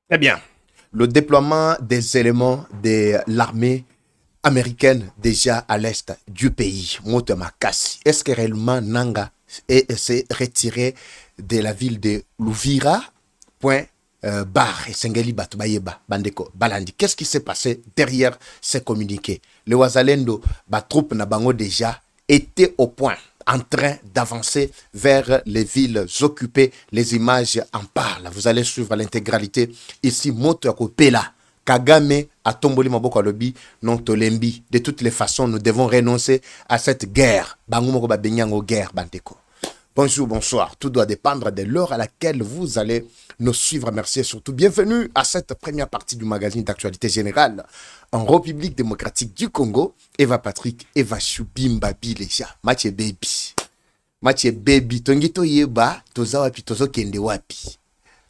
Très bien. Le déploiement des éléments de l'armée américaine déjà à l'est du pays, Motomakasi. Est-ce que réellement Nanga s'est retiré de la ville de Louvira? Point barre et Sengeli Batubayeba, Bandeko, Balandi. Qu'est-ce qui s'est passé derrière ces communiqués? Le Wazalendo, ba troupe na bango déjà était au point, en train d'avancer vers les villes occupées. Les images en parlent. Vous allez suivre l'intégralité. Ici, Moto Akopela. Kagame a tomboli maboko alobi non tolembi. De toutes les façons, nous devons renoncer à cette guerre. Bango moko ba benyango guerre, Bandeko. Bonjour, bonsoir. Tout doit dépendre de l'heure à laquelle vous allez nous suivre. Merci et surtout bienvenue à cette première partie du magazine d'actualité générale en République démocratique du Congo. Eva Patrick, Eva Choubimba Bileja, Mathieu Baby. Mathieu Baby, Tongito Yeba, Toza wapi, Tozo Kende wapi.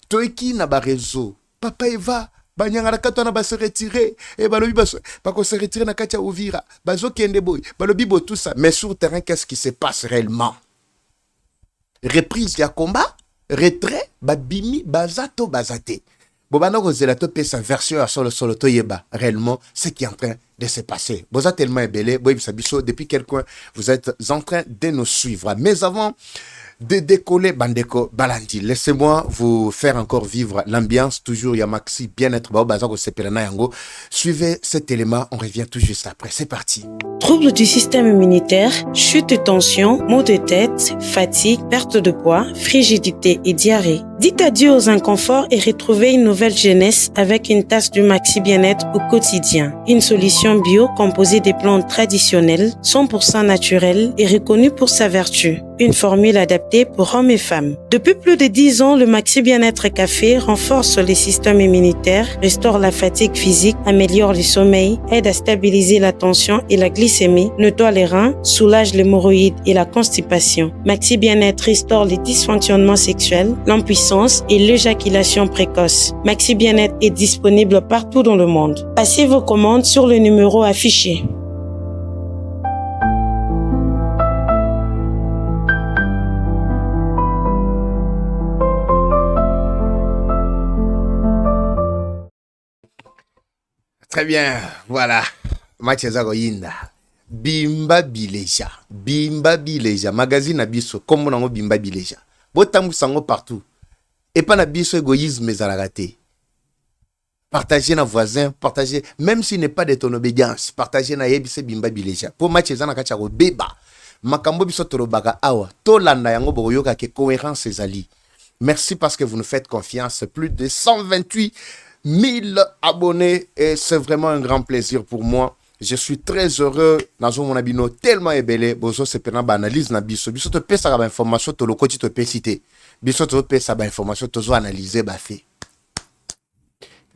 Toeki na ba réseau. Papa Eva, banyangara katwana ba se retirer et balobi ba se retirer na katia Uvira. Bazo Kende boy, balobi bo tout ça. Mais sur le terrain, qu'est-ce qui se passe réellement? Reprise ya combat, retrait, babimi, bazato, bazate. Bobano Roselato paie sa version à solo toyeba. Réellement, ce qui est en train de se passer. Boza tellement ébélé, depuis quel coin vous êtes en train de nous suivre. Mais avant de décoller, Bandeko Balandi, laissez-moi vous faire encore vivre l'ambiance. Toujours Yamaxi, bien-être, Bazako Sepelana Yango. Suivez cet élément, on revient tout juste après. C'est parti. Troubles du système immunitaire, chute de tension, maux de tête, fatigue, perte de poids, frigidité et diarrhée. Dites adieu aux inconforts et retrouvez une nouvelle jeunesse avec une tasse du Maxi Bien-être au quotidien. Une solution bio composée des plantes traditionnelles, 100% naturelles et reconnue pour sa vertu. Une formule adaptée pour hommes et femmes. Depuis plus de 10 ans, le Maxi Bien-être Café renforce les systèmes immunitaires, restaure la fatigue physique, améliore le sommeil, aide à stabiliser la tension et la glycémie, nettoie les reins, soulage l'hémorroïde et la constipation. Maxi Bien-être restaure les dysfonctionnements sexuels, l'impuissance et l'éjaculation précoce. Maxi Bien-être est disponible partout dans le monde. Passez vos commandes sur le numéro affiché. Très bien, voilà. Mathieu Yinda. Bimba Bileja. Bimba Bileja. Magazine Abisso. Comme on a Bimba Bileja. Botamou sango partout. Et pas Nabisso égoïsme ezalagate. Partagez nos voisins, partagez, même s'il n'est pas de ton obédience, partagez na yebise Bimba Bileja. Pour Mathieu Zana Kacharo Beba. Makambo biso tolobaga awa. Tolanda yango boyoka ke cohérence ezali. Merci parce que vous nous faites confiance. Plus de 128 1000 abonnés et c'est vraiment un grand plaisir pour moi. Je suis très heureux. Nazo mon abino tellement ébélé. Bozo c'est pendant analyse na biso. Biso te pesa ba information to loko ti to pe cité. Biso te pesa ba information to zo analyser ba fait.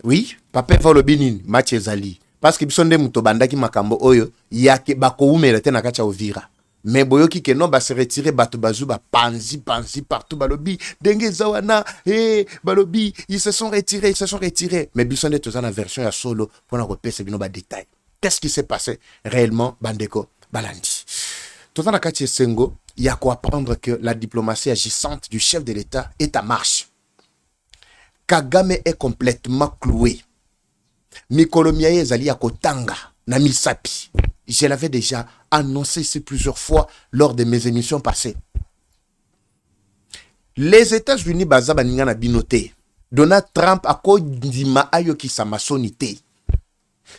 Oui, papa va le binin match ezali. Parce que biso nde muto bandaki makambo oyo yake bako umela te na kacha ovira. Mais boyoki ke non ba se retirer bato bazou ba panzi partout balobi denge zawana balobi ils se sont retirés mais bisonde tozana la version ya solo pour na repérer bino ba détail. Qu'est-ce qui s'est passé réellement Bandeko Balandi? Tozana kati sengo il y a quoi apprendre que la diplomatie agissante du chef de l'État est en marche. Kagame est complètement cloué. Mikolo Miaye ezali ya kotanga na misapi. Je l'avais déjà annoncé ici plusieurs fois lors de mes émissions passées. Les États-Unis baza baninga na binoté. Donald Trump a kodima ayoki sa masonité.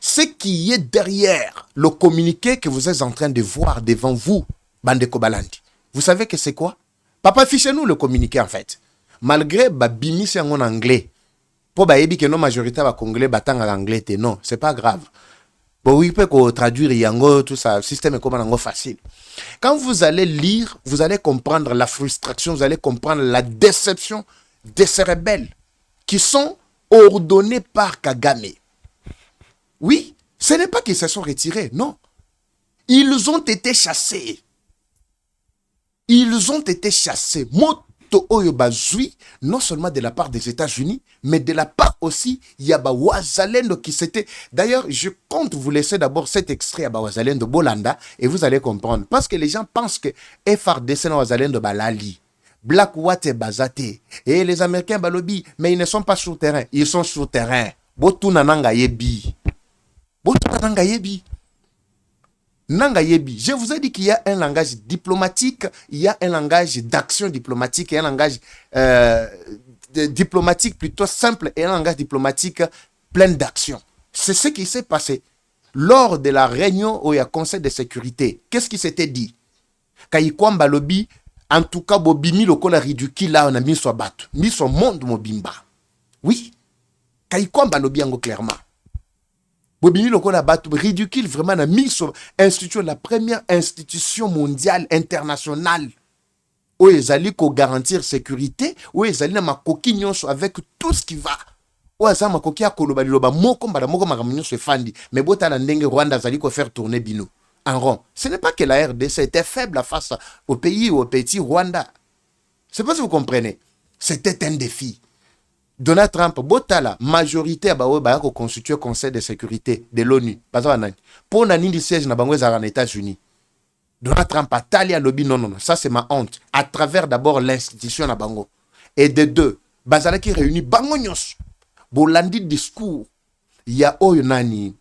Ce qui est derrière le communiqué que vous êtes en train de voir devant vous, Bandeko Balandi. Vous savez que c'est quoi? Papa, fichez-nous le communiqué en fait. Malgré babimi c'est en anglais. Pour baebi que non majorité va congolais batang en anglais, non, c'est pas grave. Bon, oui, peut traduire yango, tout ça, le système est comme un facile. Quand vous allez lire, vous allez comprendre la frustration, vous allez comprendre la déception de ces rebelles qui sont ordonnés par Kagame. Oui, ce n'est pas qu'ils se sont retirés, non. Ils ont été chassés. Ils ont été chassés. Oyo bazui, non seulement de la part des États-Unis, mais de la part aussi Yaba Wazalendo qui s'était. D'ailleurs, je compte vous laisser d'abord cet extrait à Wazalendo Bolanda et vous allez comprendre. Parce que les gens pensent que FRDC na Wazalendo Balali. Black Water Bazate. Et les Américains balobi, mais ils ne sont pas sur terrain. Ils sont sur terrain. Botuna nanga yebi. Botuna nanga yebi. Nanga yebi. Je vous ai dit qu'il y a un langage diplomatique, il y a un langage d'action diplomatique et un langage diplomatique plutôt simple et un langage diplomatique plein d'action. C'est ce qui s'est passé lors de la réunion où il y a Conseil de sécurité. Qu'est-ce qui s'était dit? Kayikwamba lobi, en tout cas, bobimi lokola ridicule là, on a mis son bateau, mis son monde mobimba. Oui. Kayikwamba lobi ango clairement. Bobini lokola bateau, ridicule vraiment, on a mis son institution, la première institution mondiale, internationale, où ils allaient garantir sécurité, où ils allaient ma coquille avec tout ce qui va. Où ils allaient ma coquille à koloba liloba, moko magaminyo se fandi, mais bota la ndenge Rwanda zali ko faire tourner bino. En rond. Ce n'est pas que la RDC était faible face au pays ou au petit Rwanda. C'est pas si vous comprenez. C'était un défi. Donald Trump, botala, majorité à constituer le Conseil de sécurité de l'ONU. Pour nani siège na bango aux États-Unis. Donald Trump a tali à lobby, non, ça c'est ma honte. À travers d'abord l'institution na bango. Et de deux, bazala qui réunit bango nyos. Bolandi discours. Il y a nani.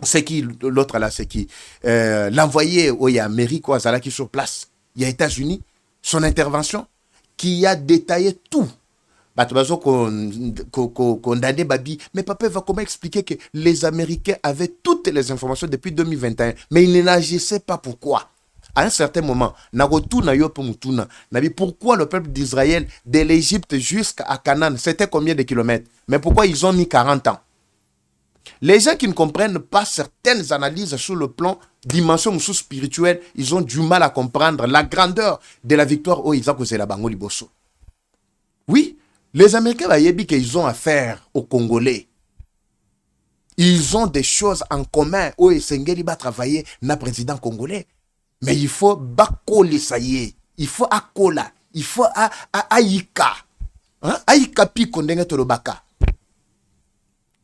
C'est qui l'autre là, c'est qui l'envoyé où il y a Amérique ou Azala qui sur place. Il y a États-Unis, son intervention qui a détaillé tout. Condamné Babi, mais papa va comment expliquer que les Américains avaient toutes les informations depuis 2021, mais ils n'agissaient pas. Pourquoi? À un certain moment, pourquoi le peuple d'Israël de l'Égypte jusqu'à Canaan, c'était combien de kilomètres? Mais pourquoi ils ont mis 40 ans? Les gens qui ne comprennent pas certaines analyses sur le plan dimension spirituelle, ils ont du mal à comprendre la grandeur de la victoire au Isaac la Bango Liboso. Oui, les Américains ils ont affaire aux Congolais. Ils ont des choses en commun. Oh, Sengeli va travailler na président congolais. Mais il faut bakoli ça y est. Il faut akola. Il faut aïka. Aïka pi kondenge tolobaka.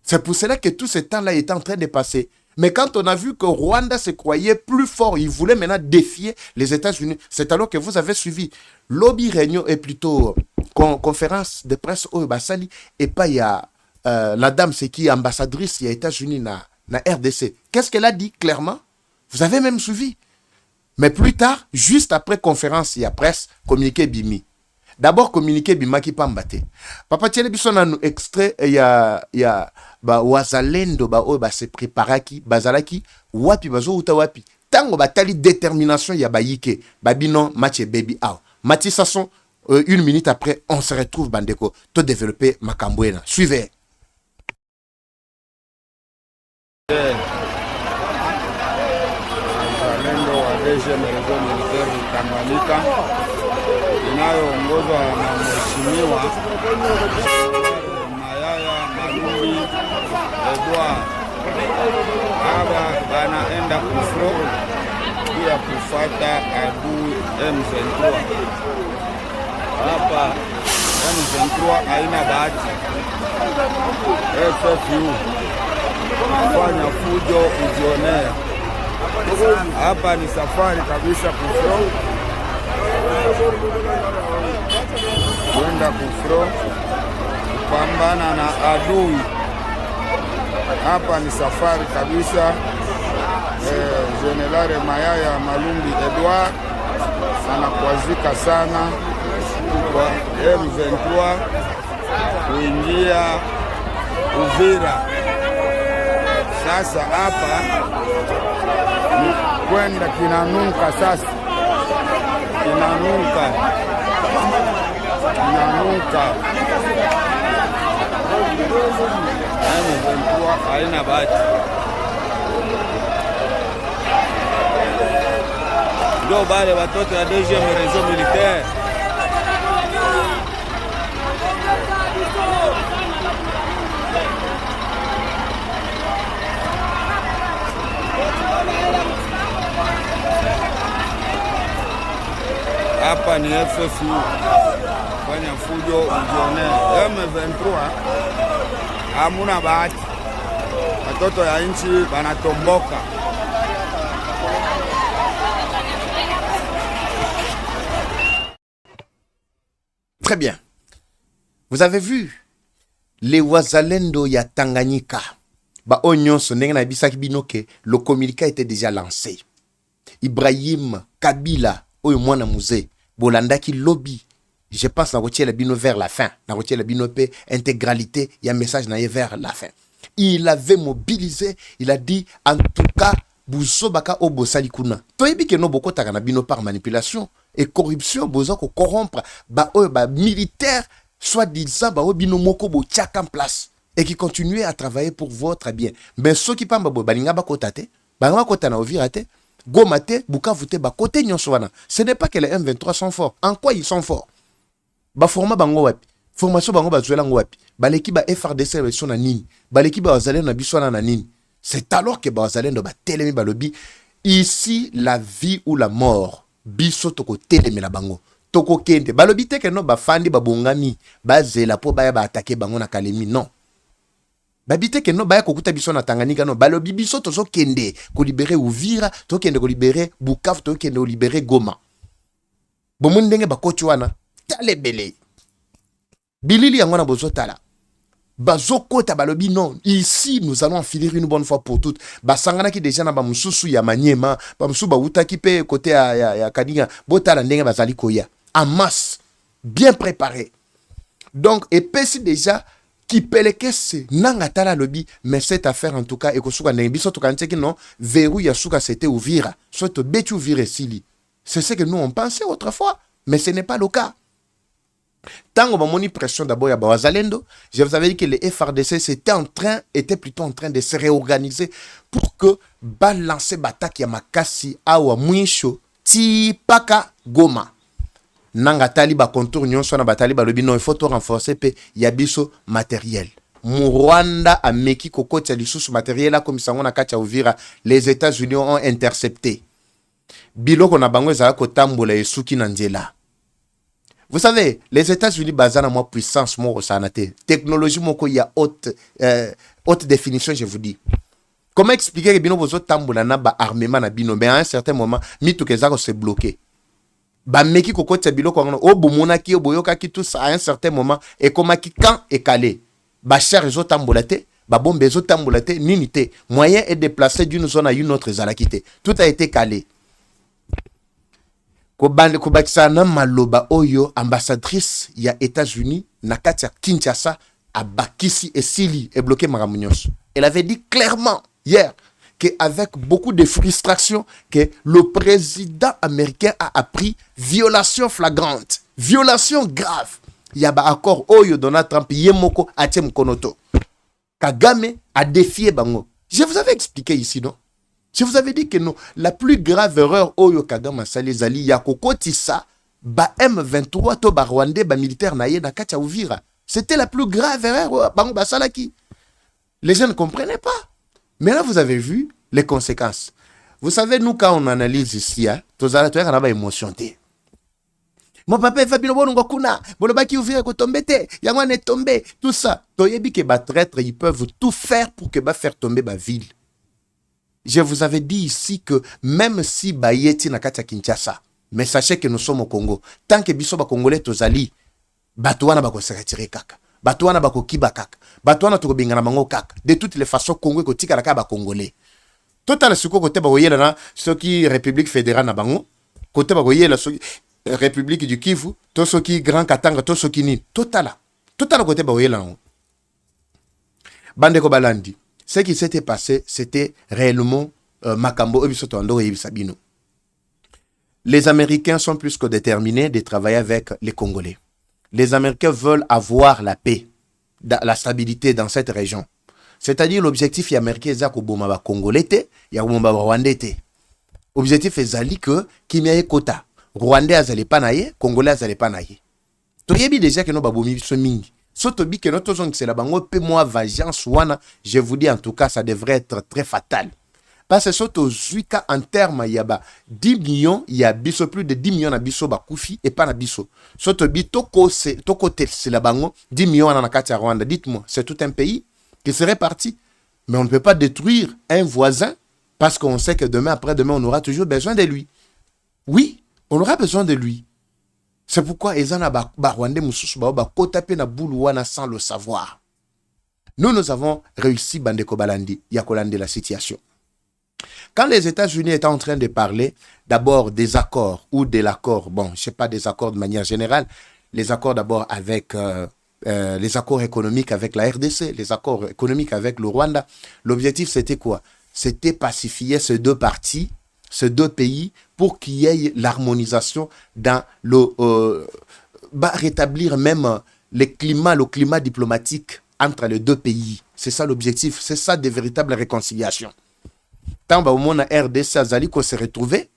C'est pour cela que tout ce temps-là est en train de passer. Mais quand on a vu que Rwanda se croyait plus fort, il voulait maintenant défier les États-Unis. C'est alors que vous avez suivi lobby réunion et plutôt conférence de presse au Basali. Et pas il y a la dame, c'est qui ambassadrice, il y a États-Unis na RDC. Qu'est-ce qu'elle a dit clairement? Vous avez même suivi. Mais plus tard, juste après conférence, il y a presse, communiqué Bimi. D'abord, communiqué Bima qui pambate. Papa Tchele Bisson a nous extrait, il y a wazalendo se préparaki, bazalaki, wapi bazo uta wapi. Tango batali détermination ya bayike, babino match baby out. Mati Sasson, 1 minute après, on se retrouve bandeko, tout développer Makambouena. Suivez. Wazalendo wa deuxième réseau militaire Tanganyika inayoongozwa na mheshimiwa Mayaya Malumbi Edouard. Hapa banaenda kufro pia kufata adui M23. Hapa M23 haina bahati. FFU fanya fujo ujionea. Hapa ni safari kabisa kufro, kwenda kufro kupambana na adui. Hapa ni safari kabisa. General Mayaya Malumbi Edouard anakwazika sana kwa M23 kuingia Uvira. Sasa hapa ni kwenda kinanuka sasa. Kinanuka. M23 haina bahati. Ndio bale watoto ya deuxième réseau militaire. Hapa ni FFU fanya fujo ujione. M23 hamuna bahati. Watoto ya nchi banatomboka. Très bien. Vous avez vu les Wazalendo ya Tanganyika. Ba onyonso ndenge na bisaki binoke, le communiqué était déjà lancé. Ibrahim Kabila oyo mwana muze bolandaki lobby. Je pense na rotier la bino vers la fin. Na rotier la bino pe intégralité, il y a un message na vers la fin. Il avait mobilisé, il a dit en tout cas Bousso baka obo salikuna. Toyebi ke no boko taka na bino par manipulation et corruption bozo ko corrompre ba oyo ba militaire soi-disant ba bino moko bo tchaka en place et qui continuait à travailler pour votre bien. Mais ceux qui pamba bo balinga ba kotate, ba kota na ovira te, Goma te, Bukavu te ba kote nyonso wana. Ce n'est pas que les M23 sont forts. En quoi ils sont forts? Ba forma bango wapi? Formation bango ba zuela wapi? Ba l'équipe ba FRDC ba sona nini? Ba l'équipe ba Wazalendo na biso na nini? C'est alors que ba Wazalendo ba telemi ba lobi ici la vie ou la mort. Biso toko telemi la bango. Toko kende. Ba lobi te ke no ba fandi ba bongami, ba zela po ba attaquer bango na Kalemi non. Ba bite ke no ba kokuta biso na Tanganyika no. Ba lobi biso tozo kende ko libérer Uvira, to kende ko libérer Bukavu, to kende ko libérer Goma. Bomun ndenge ba kochi wana talebele. Bilili yango na bozo tala. Bazokota balobi non, ici nous allons en finir une bonne fois pour toutes. Basangana ki déjà na ba mususu ya Maniema, ba mususu ba utaki pe côté ya Kadinga, botala ndenge bazali koya. En masse, bien préparé. Donc et pesi déjà qui peleke se nanga tala lobi, mais cette affaire en tout cas et ko suka ndenge biso to kanche ki non, verrou ya suka c'était Uvira, soit betu Uvira sili. C'est ce que nous on pensait autrefois, mais ce n'est pas le cas. Tant que mon pression d'abord à Wazalendo, je vous avais dit que les FRDC était plutôt en train de se réorganiser pour que balancer batak ya makasi awa mwisho ti paka Goma. Nanga tali ba contour nyonso na batali ba lobi non il faut to renforcer pe ya biso matériel. Mu Rwanda a meki kokoti ya lisusu matériel a comme sango na kati ya Uvira, les États-Unis ont intercepté. Biloko na bango ezala ko tambola esuki na nzela. Vous savez, les États-Unis basent na moi puissance mo sanate. Technologie moko ya haute définition, je vous dis. Comment expliquer que bino bozo tambola na ba armement na bino mais à un certain moment mitu kezako se bloquer. Ba meki kokoti biloko ngono o bomona ki o boyoka ki tout ça à un certain moment et comment ki quand est calé. Ba cher zo tambola te, ba bombe zo tambola te, nini te. Moyen est déplacé d'une zone à une autre zalakite. Tout a été calé. Kobakisa na maloba oyo ambassadrice ya États-Unis na kati ya Kinshasa a bakisi esili et bloqué Maramunios. Elle avait dit clairement hier qu'avec beaucoup de frustration que le président américain a appris violation flagrante, violation grave. Yaba accord oyo Donald Trump yemoko atem konoto. Kagame a défié bango. Je vous avais expliqué ici non? Je vous avais dit que non, la plus grave erreur oyo Kagame Sali Zali ya kokotisa ba M23 to ba Rwandais ba militaire naye na kati ya Uvira. C'était la plus grave erreur bango basalaki. Les gens ne comprenaient pas. Mais là vous avez vu les conséquences. Vous savez nous quand on analyse ici tozala to na ba émotion te. Mon papa est Fabino Bongo Kuna, Bolobaki Uvira ko tomber te, yango ne tomber, tout ça. Toyebi ke ba traître, ils peuvent tout faire pour que ba faire tomber ba ville. Je vous avais dit ici que même si Bayeti na kati ya Kinshasa, mais sachez que nous sommes au Congo. Tant que biso ba Congolais tozali, batouana ba ko se retirer kaka. Batouana ba ko kiba kaka. Batouana to ko bingana bango kaka. De toutes les façons Congo ko tika la ba Congolais. Total suko côté ba oyela na soki République fédérale na bango, côté ba oyela soki République du Kivu, to soki Grand Katanga, to soki ni. Total côté ba oyela na. Bande ko balandi. Ce qui s'était passé, c'était réellement Makambo Ebisotondo et Sabino. Les Américains sont plus que déterminés de travailler avec les Congolais. Les Américains veulent avoir la paix, la stabilité dans cette région. C'est-à-dire l'objectif américain est que Congolais, il y a Rwandais. L'objectif est que Kimia Kota, Rwandais azali pas naïe, Congolais azali pas naïe. Toyebi déjà que nous babomi mingi. Sotobi que notre zone c'est la bango pe moi vagence wana, je vous dis en tout cas ça devrait être très fatal. Parce que soto zuika en terme yaba 10 millions, il y a biso plus de 10 millions na biso bakufi et pas na biso. Sotobi toko c'est la bango 10 millions na kati ya Rwanda. Dites-moi, c'est tout un pays qui serait parti, mais on ne peut pas détruire un voisin parce qu'on sait que demain après demain on aura toujours besoin de lui. Oui, on aura besoin de lui. C'est pourquoi ezana ba Rwandais mususu ba kota pe na boulou wana sans le savoir. Nous avons réussi bandeko balandi ya kolande la situation. Quand les États-Unis étaient en train de parler d'abord des accords ou de l'accord, bon, je sais pas des accords de manière générale, les accords d'abord avec les accords économiques avec la RDC, les accords économiques avec le Rwanda, l'objectif c'était quoi? C'était pacifier ces deux parties, ces deux pays, pour qu'il y ait l'harmonisation dans le rétablir même le climat diplomatique entre les deux pays. C'est ça l'objectif, c'est ça de véritables réconciliations. Tant au monde RDC Azali qu'on s'est retrouvé,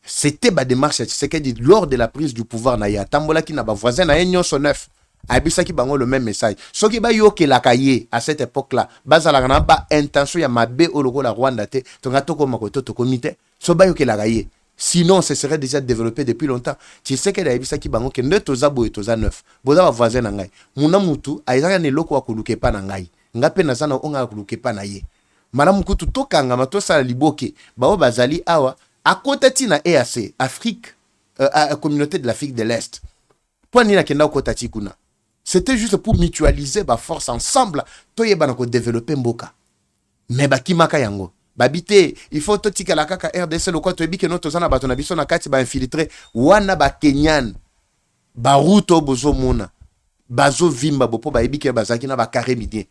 c'était la démarche lors de la prise du pouvoir na Tambola qui n'a pas voisin na Enyo son neuf. Abisa qui bango le même message. Ce qui ba yo ke la kaye à cette époque-là, bazala na ba intention ya mabe au logo la Rwanda te, tonga toko makoto to comité. So ba yo ke la kaye. Sinon, ce serait déjà développé depuis longtemps. Tu sais que Abisa qui bango ke ne toza boy toza neuf. Boza ba voisin na ngai. Muna mutu aizaka ne loko wa kuluke pa na ngai. Ngape na sana onga kuluke pa na ye. Madame Koutou tokanga matosa liboke bao bazali awa à côté tina EAC Afrique communauté de l'Afrique de l'Est pour ni na kenda kota tikuna c'était juste pour mutualiser ba force ensemble toyeba na ko développer mboka mais bakimaka yango babité il faut to tika la kaka RDC le ko to ebike no tozana bato na biso na kati ba infiltrer wana ba Kenyan ba ruto bozo mona bazo vimba bopo ba ebike bazaki na ba carré midien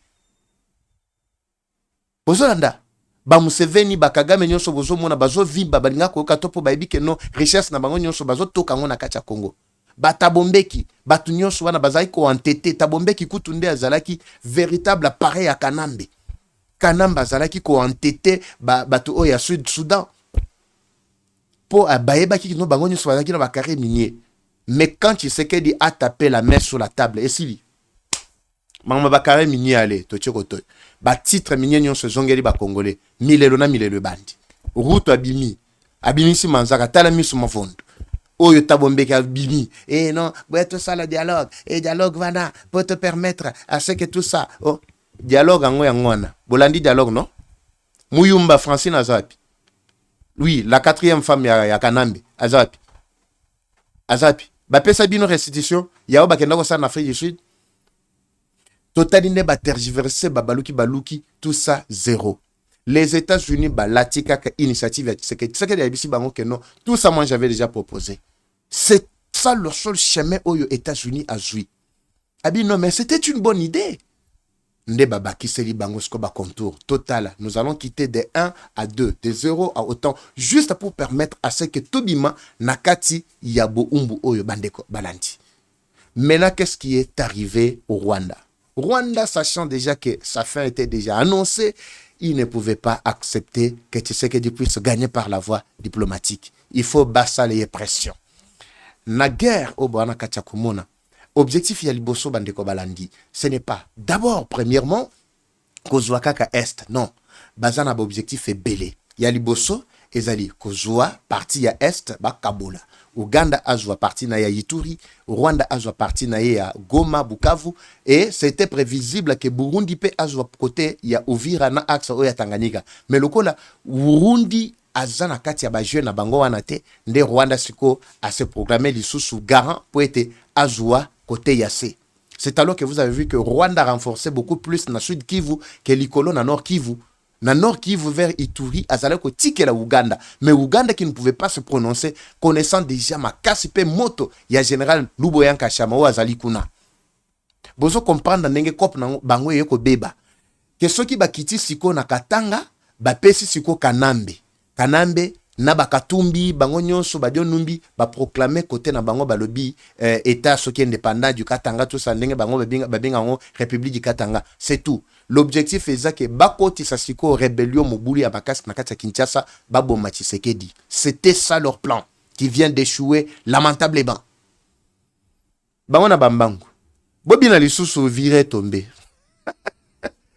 Bozolanda ba Museveni ba Kagame nyonso bozo mona bazo vimba balinga ko katopo ba ebike no richesse na bango nyonso bazo toka ngona kacha Congo ba Tabombeki batu nyonso wana bazai ko entêté Tabombeki kutunde azalaki véritable appareil à Kanambe Kanamba azalaki ko entêté batu oya Soudan po abayeba ki no bango nyonso bazaki na ba carré minier mais quand tu sais qu'il a tapé la main sur la table et si Mama bakare minier ale to tchokoto ba titre minier nyonso zongeli ba congolais milelo na milelo bandi route abimi si manzaka tala miso mafondo oyo Tabombeki abimi non boya tout ça le dialogue et dialogue vana pour te permettre à ce que tout ça oh dialogue ango yangona bolandi dialogue non Muyumba Francine azapi oui la quatrième femme ya Kanambe azapi ba pesa bino restitution ya ba kenda ko sa na Afrique du Sud totaline ba tergiverser baluki tout ça zéro. Les États-Unis latika ka initiative c'est que ya bisi bango que non tout ça moi j'avais déjà proposé. C'est ça le seul chemin aux États-Unis a joué. Abi non mais c'était une bonne idée. Nde baba kiseli bango sko ba contour total. Nous allons quitter de 1 à 2, de 0 à autant juste pour permettre à ce que Tobima nakati yabo umbu oyo bandeko balanti. Maintenant qu'est-ce qui est arrivé au Rwanda? Rwanda, sachant déjà que sa fin était déjà annoncée, il ne pouvait pas accepter que Tshisekedi puisse gagner par la voie diplomatique. Il faut basser les pressions. La guerre au Bwana Kachakumona, objectif Yaliboso Bandeko Balandi, ce n'est pas d'abord, premièrement, Kozwakaka Est. Non, Bazana objectif est belé. Yaliboso, Ezali, Kozwa, partie à Est, Bakabola. Uganda azwa parti na ya Ituri, Rwanda azwa parti na ya Goma, Bukavu, et c'était prévisible que Burundi pe azwa côté ya Uvira na axe oya Tanganyika. Mais lokola Burundi azana kati ya ba jeune na bango wana te, nde Rwanda siko a se programmer lisusu garant pour être azwa côté yase. C'est alors que vous avez vu que Rwanda a renforcé beaucoup plus na Sud Kivu que Likolo na Nord Kivu. Na Nord Kivu vers Ituri, azaleko tike la Uganda. Mais Uganda qui ne pouvait pas se prononcer, connaissant déjà ma kasipe moto, ya général Luboyanka Chama ou azali kuna. Bozo comprendre nenge kop na bango yeko beba. Que soki bakiti siko na Katanga, ba pesi siko Kanambe. Kanambe na bakatumbi bango nyonso badio numbi ba proclamer côté na bango balobi état soki indépendant du Katanga tout ça ndenge bango babinga ngo république du Katanga, c'est tout. L'objectif est que bakoti sasiko rébellion mobuli ya bakasi na kati ya Kinshasa baboma Tshisekedi. C'était ça leur plan qui vient d'échouer lamentablement. Bango na bambangu. Bobina lisusu viré tombé.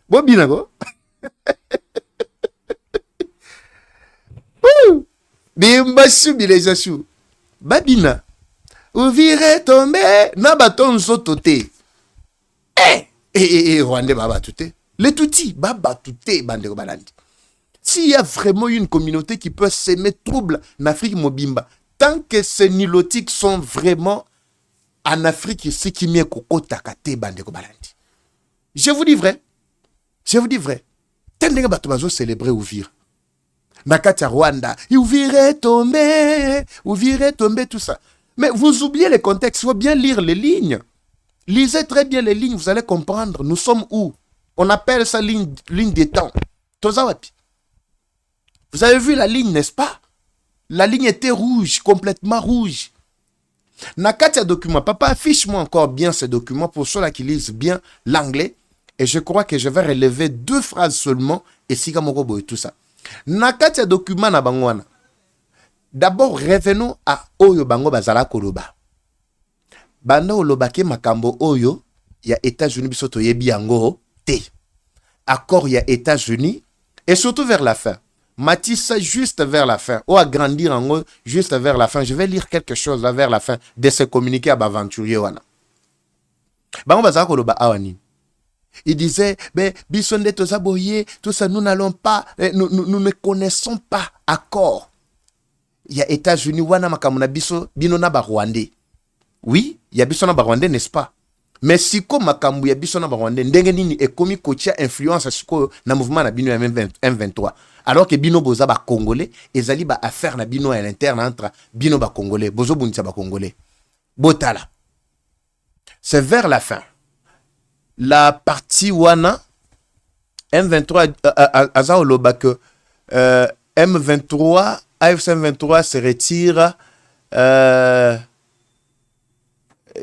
Bobina go. Bimba subileza su. Babina. Ouvire tomber na baton zotote. Rwandais baba touté. Les toutis baba touté bande balandi. S'il y a vraiment une communauté qui peut s'aimer trouble en Afrique mobimba, tant que ces nilotiques sont vraiment en Afrique ici qui m'est kokotaka te bande ko balandi. Je vous dis vrai. Je vous dis vrai. Tendenge bato bazo célébrer Uvira. Nakati Rwanda, Uvira est tombé, tout ça. Mais vous oubliez le contexte, il faut bien lire les lignes. Lisez très bien les lignes, vous allez comprendre. Nous sommes où? On appelle ça ligne des temps. Tozawapi. Vous avez vu la ligne, n'est-ce pas? La ligne était rouge, complètement rouge. Nakatia document. Papa, affiche-moi encore bien ces documents pour ceux-là qui lisent bien l'anglais. Et je crois que je vais relever 2 phrases seulement. Et si Kamoko et tout ça. Nakatia document na bangwana. D'abord, revenons à Oyo Bango Bazala Koloba. Banda olobake makambo Oyo, ya États-Unis bisoto yebi yango te. Accord ya États-Unis. Et surtout vers la fin. Matisse juste vers la fin. Ou agrandir en haut juste vers la fin. Je vais lire quelque chose là vers la fin de ce communiqué à Baventurier wana. Bango Bazala Koloba awani. Il disait, ben, bisonde tozaboye, tout ça, nous n'allons pas, nous ne connaissons pas accord. Il y a États-Unis, wana makamuna biso, binona ba Rwandais. Oui, il y a bisona ba Rwandais, n'est-ce pas? Mais si comme makambu ya bisona ba Rwandais, ndenge nini ekomi kotia influence siko na mouvement na bino ya M23. Alors que bino boza ba Congolais, ezali ba affaire na bino à l'interne entre bino ba Congolais, bozo bunisa ba Congolais. Botala. C'est vers la fin. La partie wana M23 Azaoloba que M23 AFC M23 se retire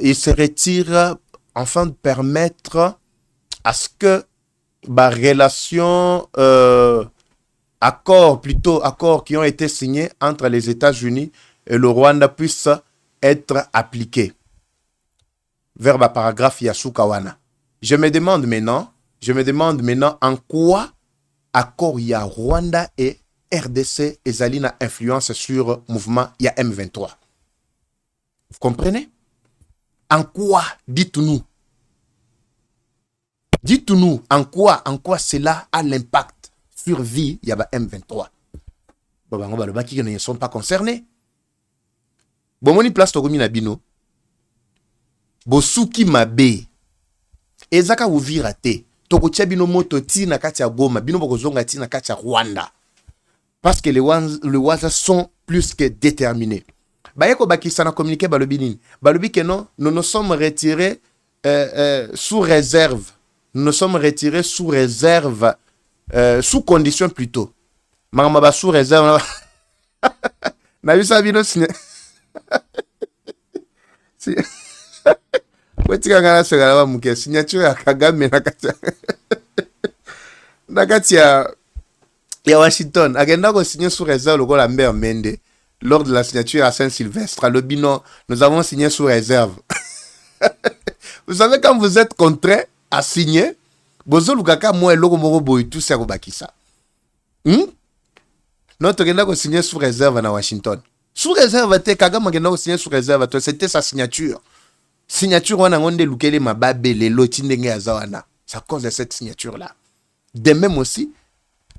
il se retire afin de permettre à ce que la relation accords qui ont été signés entre les États-Unis et le Rwanda puissent être appliqués vers le paragraphe Yasuka wana. Je me demande maintenant en quoi accord il y a Rwanda et RDC et Zalina influence sur le mouvement il y a M23. Vous comprenez? En quoi? Dites-nous. Dites-nous en quoi cela a l'impact sur vie il y a M23. Bon, qui ne sont pas concernés. Bon, moni place tokomi na bino. Bosuki mabe. Ezaka Uvira te. Tokotia bino moto ti na kati ya Goma, bino bokozonga ti na kati ya Rwanda. Parce que les Waza sont plus que déterminés. Bayeko bakisa na communiqué balobi nini? Balobi que non, nous nous sommes retirés sous réserve. Nous nous sommes retirés sous réserve, sous condition plutôt. Mama ba sous réserve. Na vu ça bino signé. Signature ya Kagame nakati ya Washington agenda ko signer sous réserve le la mère Mende lors de la signature à Saint-Sylvestre le bilan nous avons signé sous réserve. Vous savez quand vous êtes contraint à signer bozo lukaka moi loko moko boy tout ça ko bakisa notre agenda ko signer sous réserve na Washington sous réserve te Kagame agenda ko signer sous réserve c'était sa signature. Signature wana ngonde lukele mababe lelo tindenge azawana. C'est à cause de cette signature là. De même aussi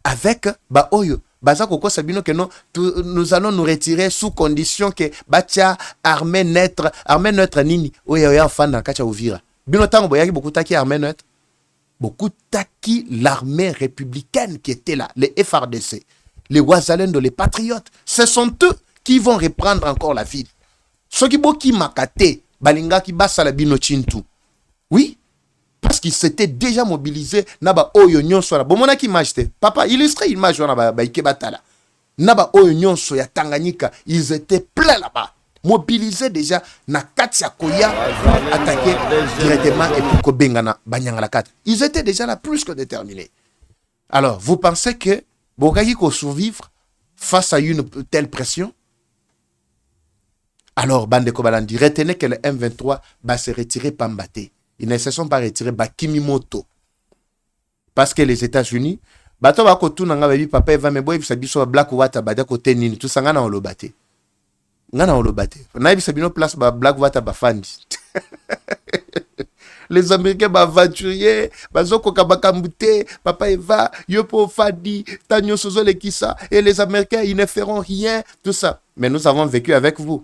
avec ba oyo baza koko sabino que non nous allons nous retirer sous condition que batia armée neutre nini oyo ya fanda kacha Uvira. Bino tango boyaki beaucoup taki armée neutre. Beaucoup taki l'armée républicaine qui était là, les FRDC, les Wazalendo, les patriotes. Ce sont eux qui vont reprendre encore la ville. Ceux qui boki makate balinga ki basala bino chintu. Oui, parce qu'ils s'étaient déjà mobilisés naba oyo nyonso la bomona ki image te. Papa illustre image wana ba ikebatala. Naba oyo nyonso ya Tanganyika, ils étaient pleins là-bas, mobilisés déjà na kati ya koya attaquer directement et puis ko bengana banyanga la kati. Ils étaient déjà là plus que déterminés. Alors, vous pensez que bokaki ko survivre face à une telle pression? Alors, Bande Kobalandi, retenez que le M23 va se retirer Pambate. Ils ne se sont pas retirés Bakimimoto. Parce que les États-Unis, bato ba kotu na nga baby papa eva me boy biso black water bada kote nini tout ça ngana olobate. Ngana olobate. Na biso bino place ba black water ba fandi. Les Américains ba aventurier, bazoko kabakambute, papa eva, yopo fadi, tanyo sozo le kisa et les Américains ils ne feront rien tout ça. Mais nous avons vécu avec vous.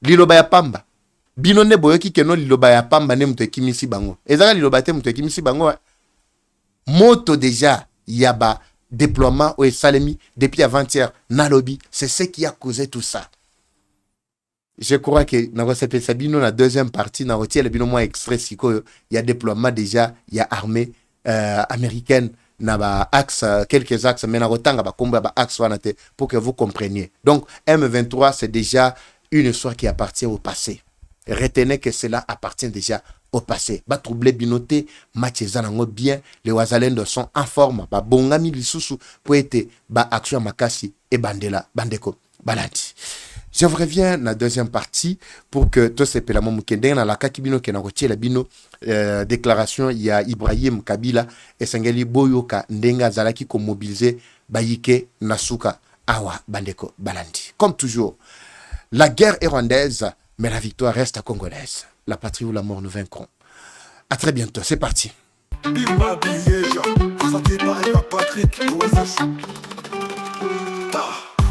Liloba ya pamba. bino ne boyoki keno liloba ya pamba ne muto ekimisi bango ezaka liloba te muto ekimisi bango moto déjà yaba déploiement au Salemi depuis avant-hier nalobi c'est ce qui a causé tout ça. Je crois que na Sabino la deuxième partie na rotier le bino moins extrait siko il y a déploiement déjà il y a armée américaine na ba axe quelques axes mais na rotanga ba komba ba axe wana te pour que vous compreniez. Donc M23 c'est déjà une histoire qui appartient au passé. Retenez que cela appartient déjà au passé. Ba troubler binoté match zanango bien les Wazalendo sont en forme ba bongami lisusu pour être ba action makasi et bandela bandeko balati. Je vous reviens dans la deuxième partie pour que tout ce que la mukende na la kakibino ke na rotier la bino déclaration il y a Ibrahim Kabila et Sengeli Boyoka ndenga zalaki ko mobiliser bayike nasuka awa bandeko balandi. Comme toujours, la guerre est rwandaise mais la victoire reste congolaise. La patrie ou la mort nous vaincrons. À très bientôt, c'est parti.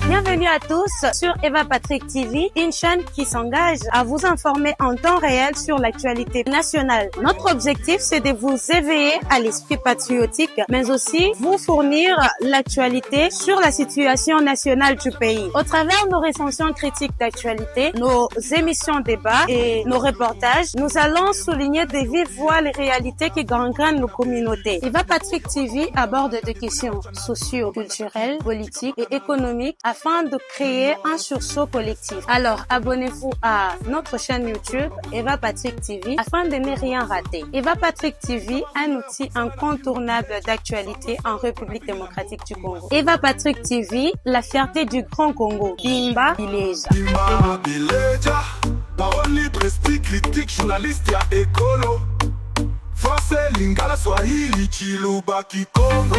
Bienvenue à tous sur Eva Patrick TV, une chaîne qui s'engage à vous informer en temps réel sur l'actualité nationale. Notre objectif, c'est de vous éveiller à l'esprit patriotique, mais aussi vous fournir l'actualité sur la situation nationale du pays. Au travers de nos recensions critiques d'actualité, nos émissions débats et nos reportages, nous allons souligner de vive voix les réalités qui gangrènent nos communautés. Eva Patrick TV aborde des questions socio-culturelles, politiques et économiques afin de créer un sursaut collectif. Alors, abonnez-vous à notre chaîne YouTube Eva Patrick TV afin de ne rien rater. Eva Patrick TV, un outil incontournable d'actualité en République démocratique du Congo. Eva Patrick TV, la fierté du Grand Congo. Bimba Bileja. Bimba Bileja, parole libre, esprit critique, journaliste ya écolo. Français, Lingala, Swahili, Chiluba, Kikongo.